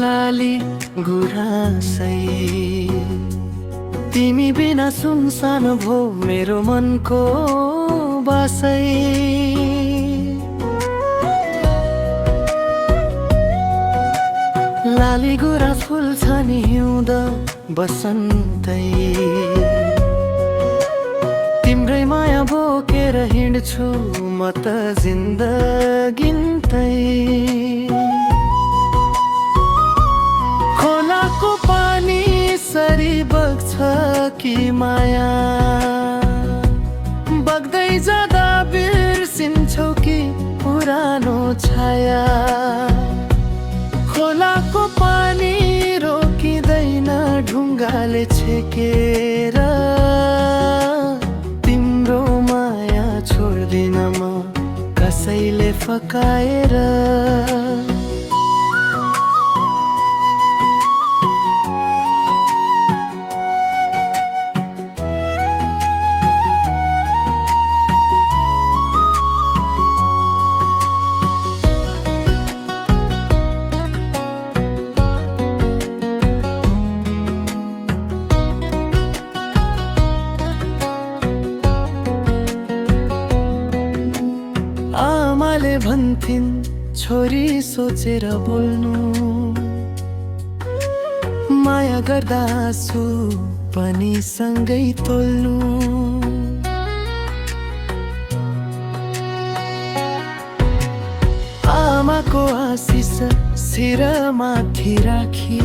लाली गुराँसै तिमी बिना सुनसान भो मेरो मनको बासै लाली गुराँस फुल्छ नि हिउँद बसन्तै तिम्रै माया बोकेर हिँड्छु म त जिन्दगिन्तै खोलाको पानी सरी बग्छ कि माया बग्दै जाँदा बिर्सिन्छौ कि पुरानो छाया खोलाको पानी रोकिँदैन ढुङ्गाले छेकेर तिम्रो माया छोड्दिन म कसैले फकाएर आमाले भन्थिन् छोरी सोचेर बोल्नु माया गर्दा आँसु पनि सँगै तोल्नु आमाको आशिष शिरमाथि राखी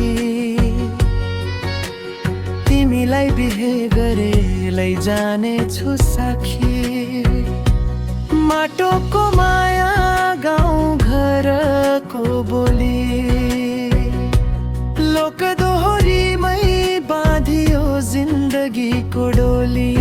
तिमीलाई बिहे गरे लैजानेछु साखी माटोको माया गाउँ घरको बोली लोक दोहोरीमै बाँधियो जिन्दगीको डोली